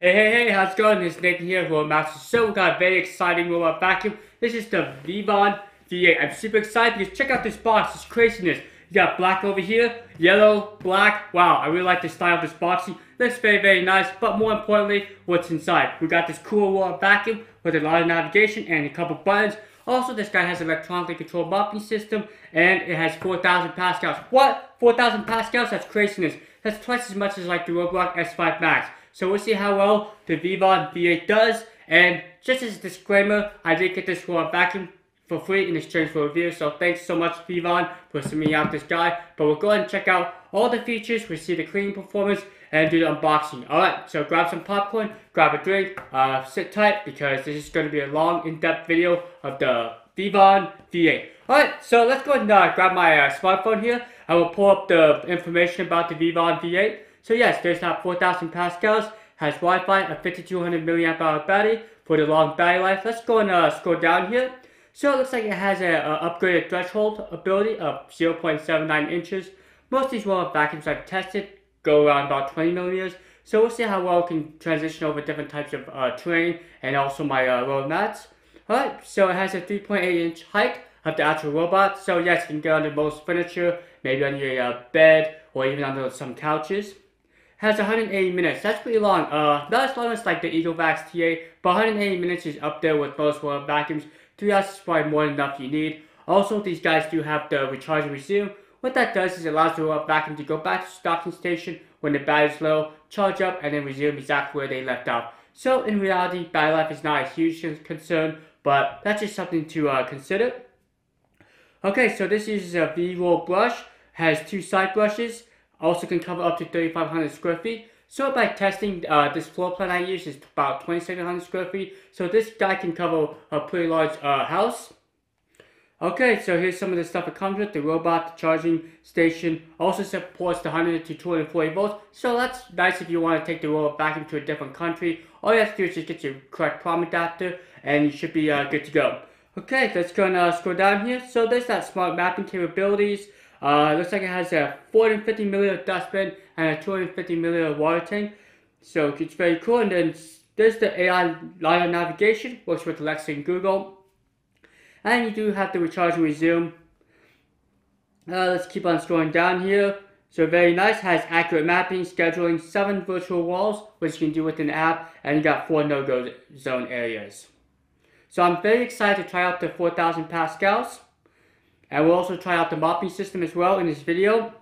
Hey, how's it going? It's Nathan here for Master. So we got a very exciting robot vacuum. This is the Veavon V8. I'm super excited because check out this box, it's craziness. You got black over here, yellow, black. Wow, I really like the style of this box. It looks very nice, but more importantly, what's inside. We got this cool robot vacuum with a Lidar Navigation and a couple buttons. Also, this guy has an electronically controlled mopping system, and it has 4,000 pascals. What? 4,000 pascals? That's craziness. That's twice as much as like the Roblox S5 Max. So we'll see how well the Veavon V8 does. And just as a disclaimer, I did get this robot vacuum for free in exchange for a review. So thanks so much, Veavon, for sending out this guy. But we'll go ahead and check out all the features. We'll see the cleaning performance and do the unboxing. Alright, so grab some popcorn, grab a drink, sit tight because this is going to be a long, in-depth video of the Veavon V8. Alright, so let's go ahead and grab my smartphone here. I will pull up the information about the Veavon V8. So yes, there's now 4,000 pascals, has Wi-Fi, a 5200 milliamp hour battery for the long battery life. Let's go and scroll down here. So it looks like it has an upgraded threshold ability of 0.79 inches. Most of these robot vacuums I've tested go around about 20 millimeters. So we'll see how well it can transition over different types of terrain and also my road mats. Alright, so it has a 3.8 inch height of the actual robot. So yes, you can get under most furniture, maybe under your bed or even under some couches. Has 180 minutes. That's pretty long. Not as long as like the EagleVax TA, but 180 minutes is up there with most robot vacuums. 3 hours is probably more than enough you need. Also, these guys do have the recharge and resume. What that does is it allows the robot vacuum to go back to the stocking station when the battery's low, charge up, and then resume exactly where they left off. So in reality, battery life is not a huge concern, but that's just something to consider. Okay, so this uses a V-roll brush, has 2 side brushes, also can cover up to 3,500 square feet. So by testing, this floor plan I use is about 2,700 square feet. So this guy can cover a pretty large house. Okay, so here's some of the stuff it comes with. The robot, the charging station, also supports the 100 to 240 volts. So that's nice if you want to take the robot vacuum to a different country. All you have to do is just get your correct prom adapter and you should be good to go. Okay, let's go and scroll down here. So there's that smart mapping capabilities. Looks like it has a 450 milliliter dustbin and a 250 milliliter water tank. So it's very cool. And then there's the AI Lidar Navigation, works with Alexa and Google. And you do have the recharge and resume. Let's keep on scrolling down here. So very nice, has accurate mapping, scheduling, 7 virtual walls, which you can do within the app, and you got 4 no-go zone areas. So I'm very excited to try out the 4,000 pascals. And we'll also try out the mopping system as well in this video.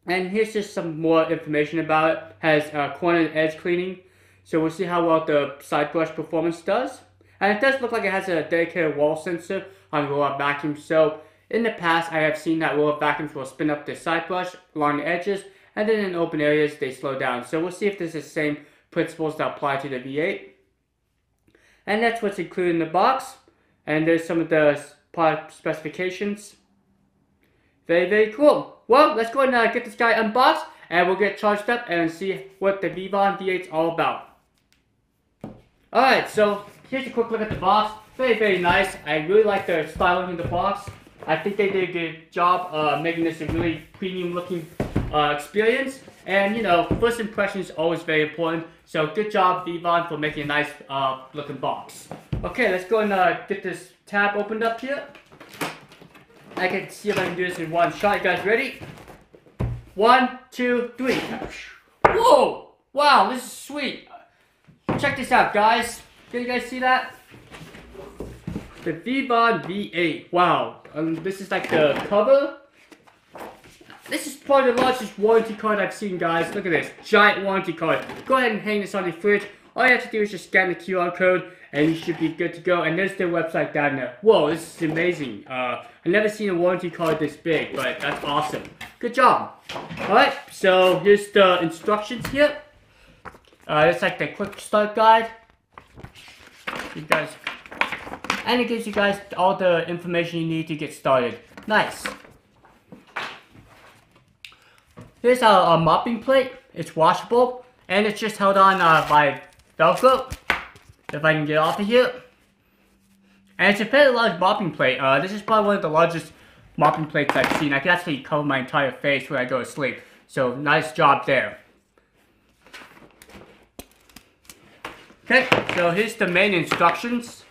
And here's just some more information about it. Has corner and edge cleaning. So we'll see how well the side brush performance does. And it does look like it has a dedicated wall sensor on the robot vacuum. So in the past, I have seen that robot vacuums will spin up the side brush along the edges. And then in open areas, they slow down. So we'll see if this is the same principles that apply to the V8. And that's what's included in the box. And there's some of the product specifications. Very cool. Well, let's go and get this guy unboxed and we'll get charged up and see what the Veavon V8 is all about. Alright, so here's a quick look at the box. Very nice. I really like the styling of the box. I think they did a good job making this a really premium looking experience. And you know, first impression is always very important. So good job, Veavon, for making a nice looking box. Okay, let's go and get this tab opened up here. I can see if I can do this in one shot. You guys ready? 1, 2, 3. Whoa! Wow, this is sweet. Check this out, guys. Can you guys see that? The Veavon V8. Wow. This is like the cover. This is probably the largest warranty card I've seen, guys. Look at this. Giant warranty card. Go ahead and hang this on your fridge. All you have to do is just scan the QR code and you should be good to go. And there's their website down there. Whoa, this is amazing. I've never seen a warranty card this big, but that's awesome. Good job. Alright, so here's the instructions here. It's like the quick start guide. You guys, and it gives you guys all the information you need to get started. Nice. Here's our mopping plate. It's washable, and it's just held on by Velcro. If I can get off of here. And it's a fairly large mopping plate. This is probably one of the largest mopping plates I've seen. I can actually cover my entire face when I go to sleep. So nice job there. Okay, so here's the main instructions.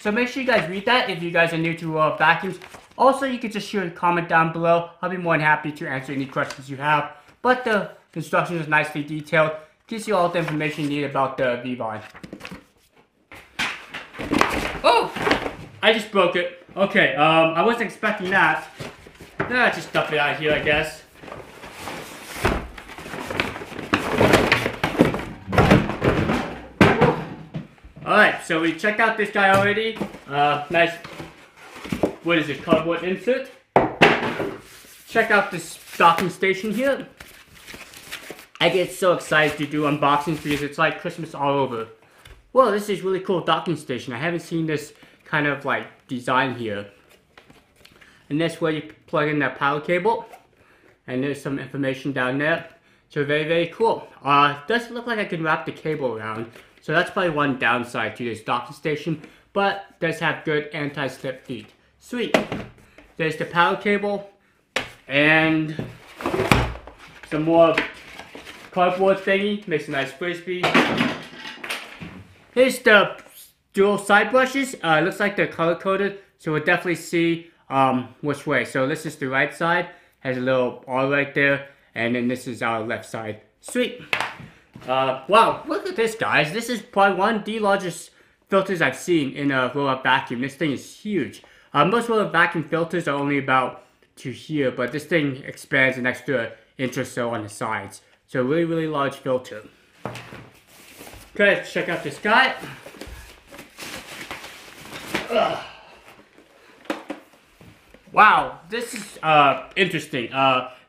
So make sure you guys read that if you guys are new to vacuums. Also, you can just shoot a comment down below. I'll be more than happy to answer any questions you have. But the instructions are nicely detailed. Gives you all the information you need about the Veavon. Oh! I just broke it. Okay, I wasn't expecting that. Just stuff it out here, I guess. Alright, so we checked out this guy already. Nice, what is it, cardboard insert. Check out this docking station here. I get so excited to do unboxings because it's like Christmas all over. Whoa, this is really cool docking station. I haven't seen this kind of like design here. And that's where you plug in that power cable. And there's some information down there. So very cool. Doesn't look like I can wrap the cable around. So that's probably one downside to this docking station, but does have good anti-slip feet. Sweet. There's the power cable and some more cardboard thingy. Makes a nice frisbee. Here's the dual side brushes. Looks like they're color coded, so we'll definitely see which way. So this is the right side. Has a little R right there, and then this is our left side. Sweet. Wow, look at this, guys. This is probably one of the largest filters I've seen in a roll-up vacuum. This thing is huge. Most roll-up vacuum filters are only about to here, but this thing expands an extra inch or so on the sides. So really large filter. Okay, let's check out this guy. Ugh. Wow, this is interesting.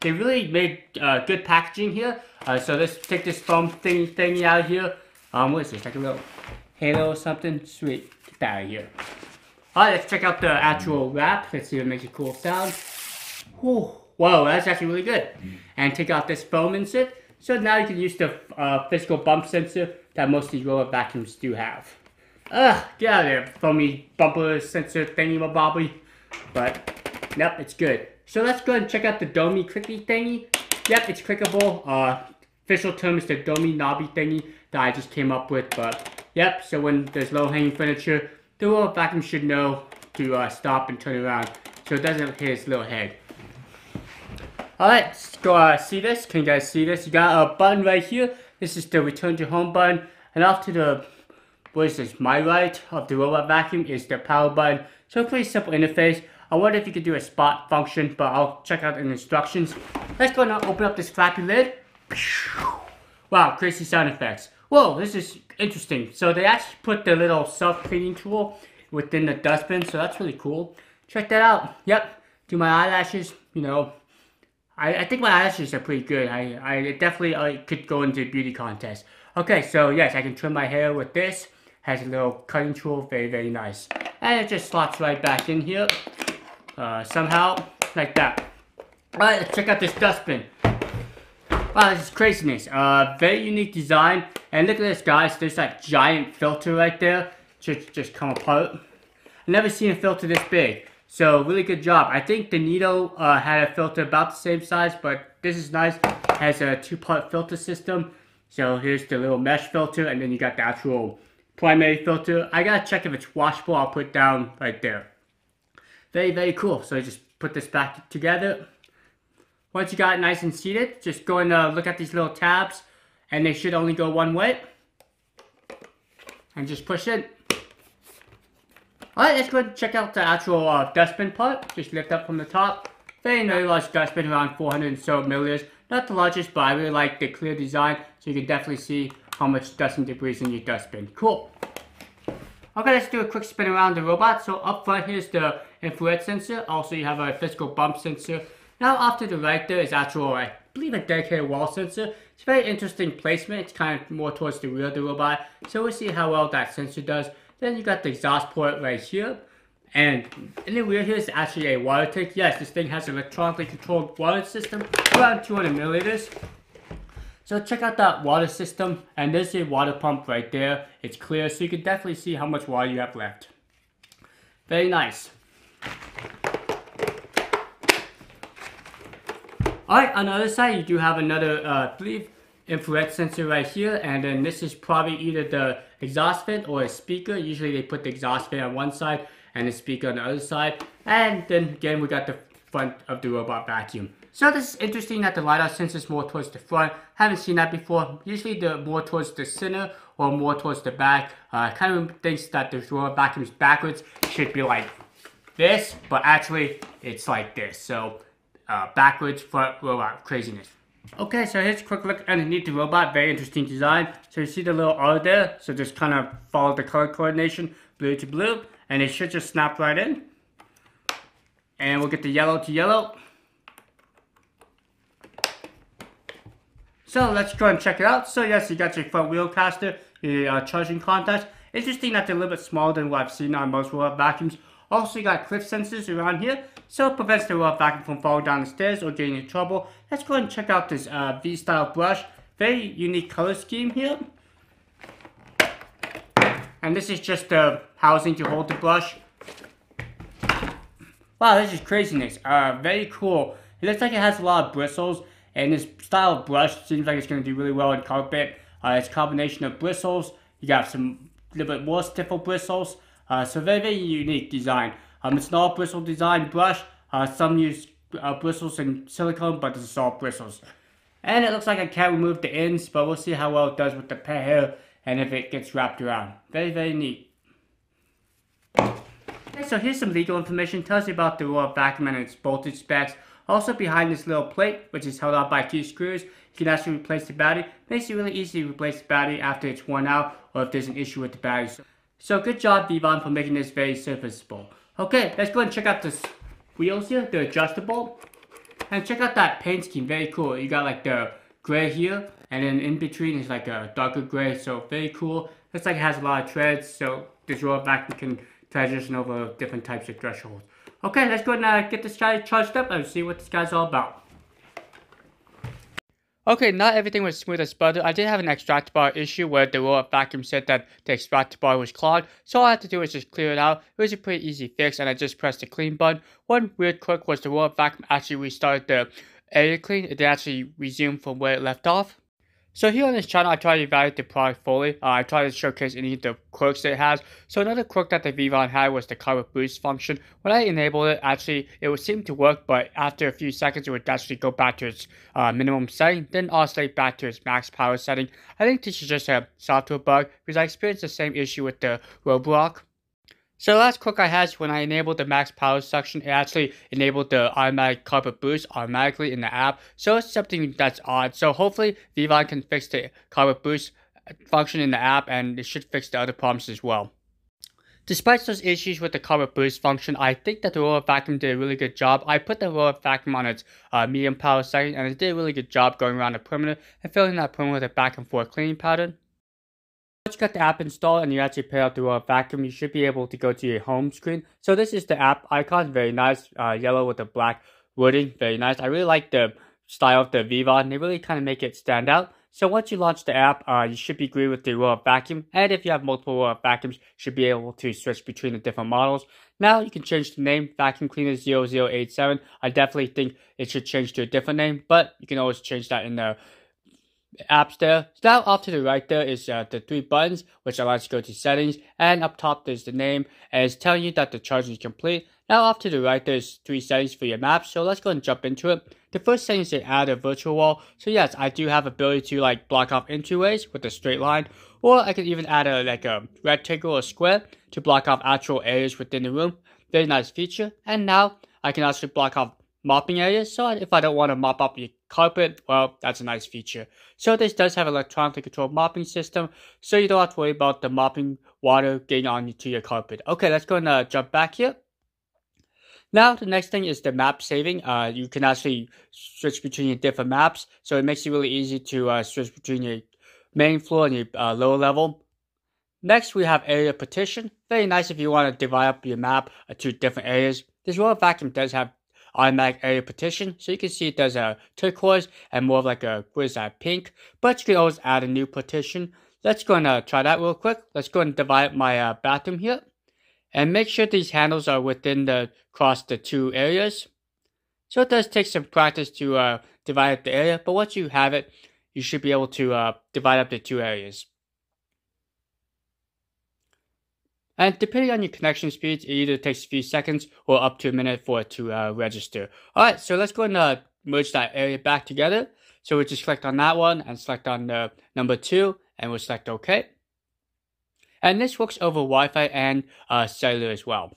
They really made good packaging here. So let's take this foam thingy out of here. What is this? Like a little halo or something? Sweet. Get that out of here. Alright, let's check out the actual wrap. Let's see if it makes a cool sound. Whew. Whoa, that's actually really good. And take out this foam insert. So now you can use the physical bump sensor that most of these roller vacuums do have. Ugh, get out of there, foamy bumper sensor thingy-mabobby. But, nope, it's good. So let's go ahead and check out the Domi clicky thingy. Yep, it's clickable. Official term is the Domi knobby thingy that I just came up with. But, yep, so when there's low-hanging furniture, the roller vacuum should know to stop and turn around so it doesn't hit its little head. Alright, let's go see this. Can you guys see this? You got a button right here. This is the return to home button. And off to the, what is this, my right of the robot vacuum is the power button. So pretty simple interface. I wonder if you could do a spot function, but I'll check out the instructions. Let's go now open up this flappy lid. Wow, crazy sound effects. Whoa, this is interesting. So they actually put the little self-cleaning tool within the dustbin, so that's really cool. Check that out. Yep, do my eyelashes, you know. I think my eyelashes are pretty good. I definitely could go into a beauty contest. Okay, so yes, I can trim my hair with this. Has a little cutting tool, very nice. And it just slots right back in here. Somehow, like that. Alright, let's check out this dustbin. Wow, this is craziness. Very unique design. And look at this, guys. There's that giant filter right there. Just come apart. I've never seen a filter this big. So, really good job. I think the Nito had a filter about the same size, but this is nice. It has a two-part filter system. So, here's the little mesh filter, and then you got the actual primary filter. I gotta check if it's washable. I'll put it down right there. Very cool. So, just put this back together. Once you got it nice and seated, just go and look at these little tabs, and they should only go one way. And just push it. Alright, let's go ahead and check out the actual dustbin part. Just lift up from the top. Very large dustbin, around 400 and so milliliters. Not the largest, but I really like the clear design, so you can definitely see how much dust and debris is in your dustbin. Cool. Okay, let's do a quick spin around the robot. So up front, here's the infrared sensor. Also, you have a physical bump sensor. Now, off to the right there is actual, I believe, a dedicated wall sensor. It's a very interesting placement. It's kind of more towards the rear of the robot. So we'll see how well that sensor does. Then you got the exhaust port right here. And in the rear here is actually a water tank. Yes, this thing has an electronically controlled water system, around 200 milliliters. So check out that water system. And there's a water pump right there. It's clear, so you can definitely see how much water you have left. Very nice. Alright, on the other side, you do have another, I believe, infrared sensor right here, and then this is probably either the exhaust vent or a speaker. Usually they put the exhaust vent on one side and the speaker on the other side. And then again, we got the front of the robot vacuum. So this is interesting that the LiDAR sensor is more towards the front. Haven't seen that before. Usually they're more towards the center or more towards the back. Kind of thinks that the robot vacuum is backwards. It should be like this, but actually it's like this. So backwards, front, robot, craziness. Okay, so here's a quick look underneath the robot. Very interesting design. So you see the little R there. So just kind of follow the color coordination, blue to blue. And it should just snap right in. And we'll get the yellow to yellow. So let's go and check it out. So yes, you got your front wheel caster, your charging contacts. Interesting that they're a little bit smaller than what I've seen on most robot vacuums. Also, you got clip sensors around here, so it prevents the robot vacuum from falling down the stairs or getting in trouble. Let's go and check out this V-style brush. Very unique color scheme here. And this is just the housing to hold the brush. Wow, this is craziness. Very cool. It looks like it has a lot of bristles, and this style of brush seems like it's going to do really well in carpet. It's a combination of bristles. You got some little bit more stiffer bristles. So very, very unique design. It's an all bristle design brush. Some use bristles and silicone, but this is all bristles. And it looks like I can't remove the ends, but we'll see how well it does with the pet hair and if it gets wrapped around. Very, very neat. Okay, so here's some legal information. Tells you about the robot vacuum and its voltage specs. Also behind this little plate, which is held out by 2 screws, you can actually replace the battery. Makes it really easy to replace the battery after it's worn out or if there's an issue with the battery. So good job, Veavon, for making this very serviceable. Okay, let's go and check out this wheels here. They're adjustable. And check out that paint scheme, very cool. You got like the gray here, and then in between is like a darker gray, so very cool. Looks like it has a lot of treads, so this robot vacuum can transition over different types of thresholds. Okay, let's go and get this guy charged up and see what this guy's all about. Okay, not everything was smooth as butter. I did have an extractor bar issue where the robot vacuum said that the extractor bar was clogged. So all I had to do was just clear it out. It was a pretty easy fix, and I just pressed the clean button. One weird quirk was the robot vacuum actually restarted the area clean. It actually resumed from where it left off. So here on this channel, I try to evaluate the product fully. I try to showcase any of the quirks that it has. So another quirk that the Veavon had was the carpet boost function. When I enabled it, actually, it would seem to work, but after a few seconds, it would actually go back to its minimum setting, then oscillate back to its max power setting. I think this is just a software bug, because I experienced the same issue with the Roblox. So the last quirk I had is when I enabled the max power section, it actually enabled the automatic carpet boost automatically in the app. So it's something that's odd. So hopefully Veavon can fix the carpet boost function in the app, and it should fix the other problems as well. Despite those issues with the carpet boost function, I think that the robot vacuum did a really good job. I put the robot vacuum on its medium power setting, and it did a really good job going around the perimeter and filling that perimeter with a back and forth cleaning pattern. Once you got the app installed and you actually pair out the robot vacuum, you should be able to go to your home screen. So this is the app icon, very nice, yellow with the black wording, very nice. I really like the style of the Veavon. They really kind of make it stand out. So once you launch the app, you should be great with the robot vacuum. And if you have multiple robot vacuums, you should be able to switch between the different models. Now you can change the name, Vacuum Cleaner 0087. I definitely think it should change to a different name, but you can always change that in the apps there. So now off to the right there is the 3 buttons, which allows you to go to settings, and up top there's the name, and it's telling you that the charging is complete. Now off to the right there's 3 settings for your maps, so let's go and jump into it. The first setting is to add a virtual wall. So yes, I do have ability to like block off entryways with a straight line, or I can even add a rectangle or square to block off actual areas within the room. Very nice feature. And now I can actually block off mopping areas, so if I don't want to mop up your carpet, well, that's a nice feature. So this does have an electronically controlled mopping system, so you don't have to worry about the mopping water getting onto your carpet. Okay, let's go and jump back here. Now the next thing is the map saving. You can actually switch between your different maps, so it makes it really easy to switch between your main floor and your lower level. Next we have area partition. Very nice if you want to divide up your map to different areas. This robot vacuum does have automatic area partition, so you can see it does a turquoise and more of like a, what is that, pink, but you can always add a new partition. Let's go and try that real quick. Let's go and divide my bathroom here, and make sure these handles are within across the 2 areas. So it does take some practice to divide up the area, but once you have it, you should be able to divide up the two areas. And depending on your connection speeds, it either takes a few seconds or up to a minute for it to register. Alright, so let's go and merge that area back together. So we'll just select on that one and select on the number 2 and we'll select OK. And this works over Wi-Fi and cellular as well.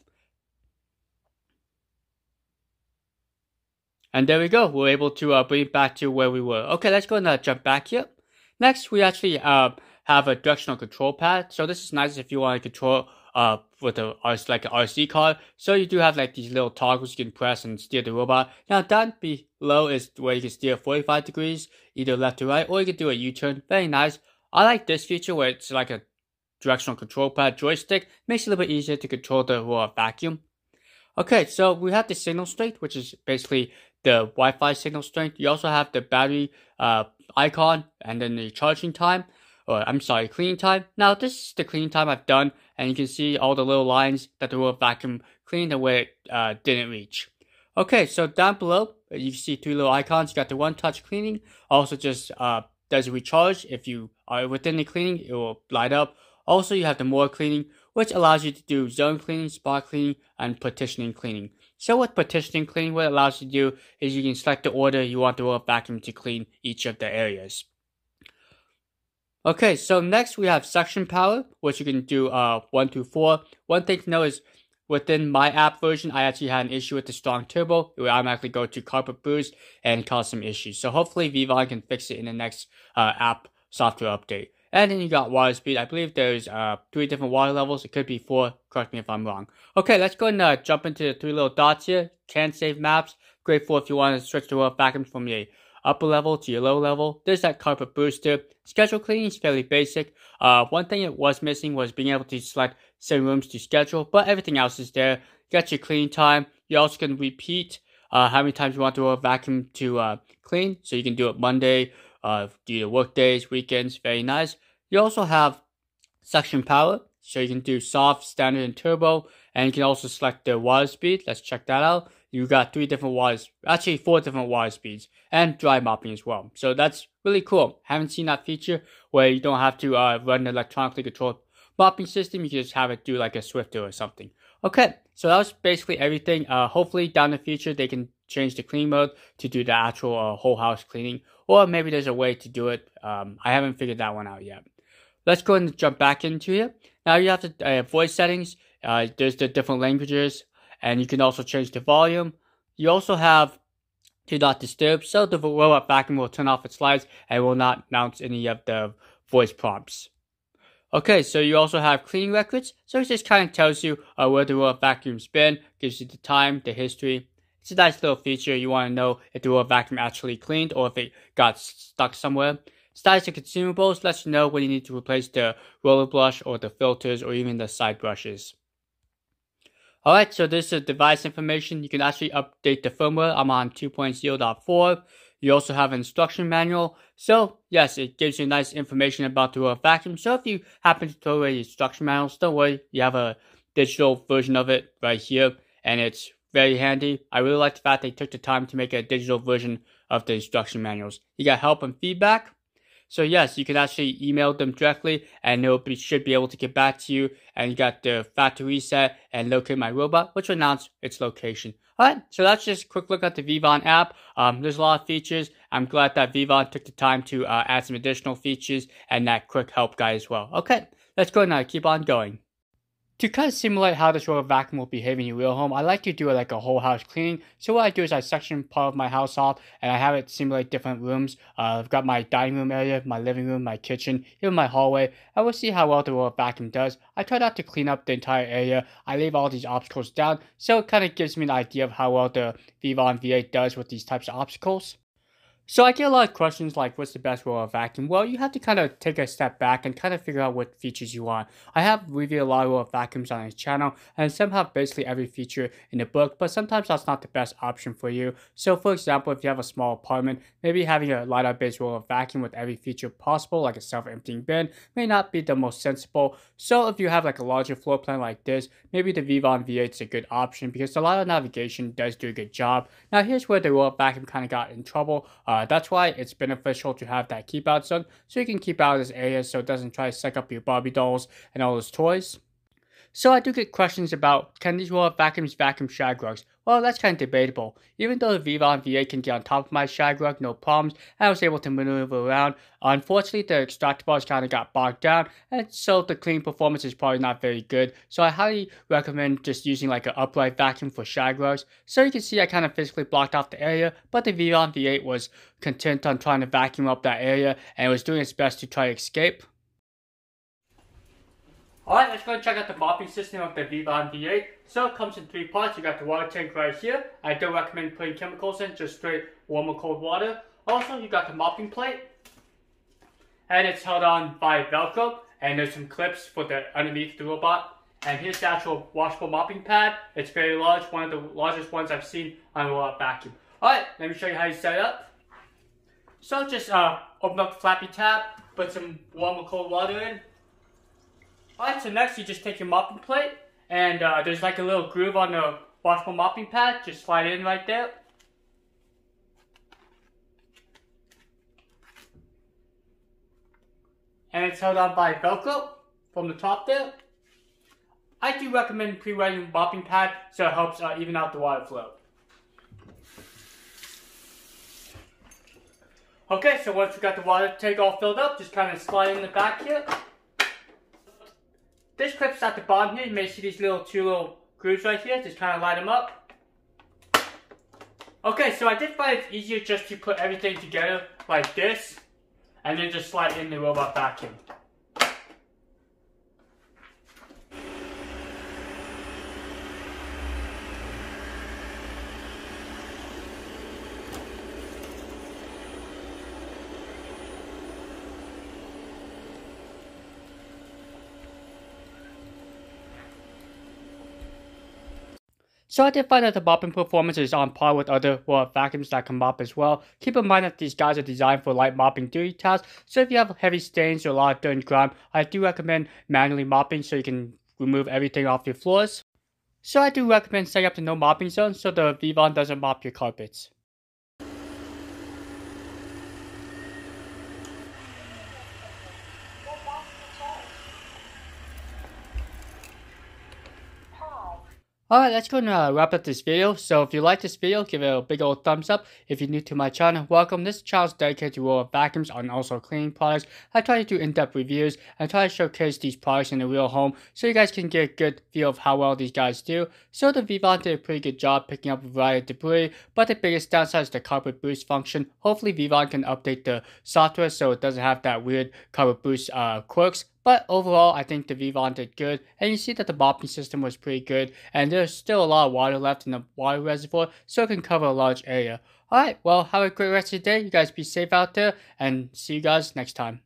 And there we go. We're able to bring it back to where we were. Okay, let's go and jump back here. Next, we actually have a directional control pad. So this is nice if you want to control with like an RC car. So you do have like these little toggles you can press and steer the robot. Now down below is where you can steer 45 degrees, either left to right, or you can do a U-turn. Very nice. I like this feature where it's like a directional control pad joystick. Makes it a little bit easier to control the robot vacuum. Okay, so we have the signal strength, which is basically the Wi-Fi signal strength. You also have the battery icon and then the charging time. Or I'm sorry, cleaning time. Now this is the cleaning time I've done, and you can see all the little lines that the robot vacuum cleaned and where it didn't reach. Okay, so down below you see 3 little icons. You got the one-touch cleaning. Also just does it recharge. If you are within the cleaning, it will light up. Also you have the more cleaning, which allows you to do zone cleaning, spot cleaning, and partitioning cleaning. So with partitioning cleaning, what it allows you to do is you can select the order you want the robot vacuum to clean each of the areas. Okay, so next we have suction power, which you can do 1 through 4. One thing to know is within my app version, I actually had an issue with the strong turbo. It would automatically go to carpet boost and cause some issues. So hopefully Veavon can fix it in the next app software update. And then you got water speed. I believe there's 3 different water levels. It could be 4. Correct me if I'm wrong. Okay, let's go and jump into the 3 little dots here. Can save maps. Great for if you want to switch the robot vacuum from your upper level to your lower level. There's that carpet booster. Schedule cleaning is fairly basic. One thing it was missing was being able to select 7 rooms to schedule, but everything else is there. You got your cleaning time. You also can repeat how many times you want the robot vacuum to clean. So you can do it Monday, do your work days, weekends. Very nice. You also have suction power. So you can do soft, standard, and turbo. And you can also select the water speed. Let's check that out. You got 3 different waters, actually 4 different water speeds, and dry mopping as well. So that's really cool. Haven't seen that feature where you don't have to run an electronically controlled mopping system. You can just have it do like a Swifter or something. Okay, so that was basically everything. Hopefully down the future they can change the clean mode to do the actual whole house cleaning, or maybe there's a way to do it. I haven't figured that one out yet. Let's go ahead and jump back into here. Now you have the voice settings. There's the different languages. And you can also change the volume. You also have Do Not Disturb, so the robot vacuum will turn off its lights and will not announce any of the voice prompts. Okay, so you also have cleaning records. So it just kind of tells you where the robot vacuum's been, gives you the time, the history. It's a nice little feature. You want to know if the robot vacuum actually cleaned or if it got stuck somewhere. Status of consumables lets you know when you need to replace the roller brush or the filters or even the side brushes. Alright, so this is device information. You can actually update the firmware. I'm on 2.0.4. You also have an instruction manual. So, yes, it gives you nice information about the robot vacuum. So, if you happen to throw away the instruction manuals, don't worry. You have a digital version of it right here. And it's very handy. I really like the fact they took the time to make a digital version of the instruction manuals. You got help and feedback. So yes, you can actually email them directly and they should be able to get back to you. And you got the factory reset and locate my robot, which will announce its location. Alright, so that's just a quick look at the Veavon app. There's a lot of features. I'm glad that Veavon took the time to add some additional features and that quick help guide as well. Okay, let's go now. Keep on going. To kind of simulate how this robot vacuum will behave in your real home, I like to do like a whole house cleaning. So what I do is I section part of my house off and I have it simulate different rooms. I've got my dining room area, my living room, my kitchen, even my hallway. And we'll see how well the robot vacuum does. I try not to clean up the entire area. I leave all these obstacles down. So it kind of gives me an idea of how well the Veavon V8 does with these types of obstacles. So I get a lot of questions like, what's the best robot vacuum? Well, you have to kind of take a step back and kind of figure out what features you want. I have reviewed a lot of robot vacuums on this channel, and some have basically every feature in the book, but sometimes that's not the best option for you. So for example, if you have a small apartment, maybe having a Lidar-based robot vacuum with every feature possible, like a self-emptying bin, may not be the most sensible. So if you have like a larger floor plan like this, maybe the Veavon V8 is a good option because the Lidar Navigation does do a good job. Now here's where the robot vacuum kind of got in trouble. that's why it's beneficial to have that keep out zone, so you can keep out of this area so it doesn't try to suck up your Barbie dolls and all those toys. So I do get questions about, can these roll-up vacuums vacuum shag rugs? Well, that's kind of debatable. Even though the Veavon V8 can get on top of my shag rug, no problems, I was able to maneuver around. Unfortunately, the extractor bars kind of got bogged down, and so the clean performance is probably not very good. So I highly recommend just using like an upright vacuum for shag rugs. So you can see I kind of physically blocked off the area, but the Veavon V8 was content on trying to vacuum up that area, and it was doing its best to try to escape. Alright, let's go and check out the mopping system of the Veavon V8. So it comes in 3 parts. You got the water tank right here. I don't recommend putting chemicals in, just straight warm or cold water. Also, you got the mopping plate. And it's held on by Velcro. And there's some clips for the underneath the robot. And here's the actual washable mopping pad. It's very large, one of the largest ones I've seen on a robot vacuum. Alright, let me show you how you set it up. So just open up the flappy tab, put some warm or cold water in. Alright, so next you just take your mopping plate, and there's like a little groove on the washable mopping pad, just slide it in right there. And it's held on by Velcro from the top there. I do recommend pre-wetting the mopping pad so it helps even out the water flow. Okay, so once we got the water tank all filled up, just kind of slide in the back here. This clip's at the bottom here. You may see these two little grooves right here. Just kind of line them up. Okay, so I did find it's easier just to put everything together like this, and then just slide in the robot vacuum. So I did find that the mopping performance is on par with other vacuums that can mop as well. Keep in mind that these guys are designed for light mopping duty tasks, so if you have heavy stains or a lot of dirt and grime, I do recommend manually mopping so you can remove everything off your floors. So I do recommend setting up the no mopping zone so the Veavon doesn't mop your carpets. Alright, let's go and wrap up this video. So if you like this video, give it a big old thumbs up. If you're new to my channel, welcome. This channel is dedicated to roll-up vacuums and also cleaning products. I try to do in-depth reviews and try to showcase these products in the real home so you guys can get a good feel of how well these guys do. So the Veavon did a pretty good job picking up a variety of debris, but the biggest downside is the carpet boost function. Hopefully Veavon can update the software so it doesn't have that weird carpet boost quirks. But overall, I think the Veavon did good, and you see that the mopping system was pretty good, and there's still a lot of water left in the water reservoir, so it can cover a large area. Alright, well, have a great rest of your day. You guys be safe out there, and see you guys next time.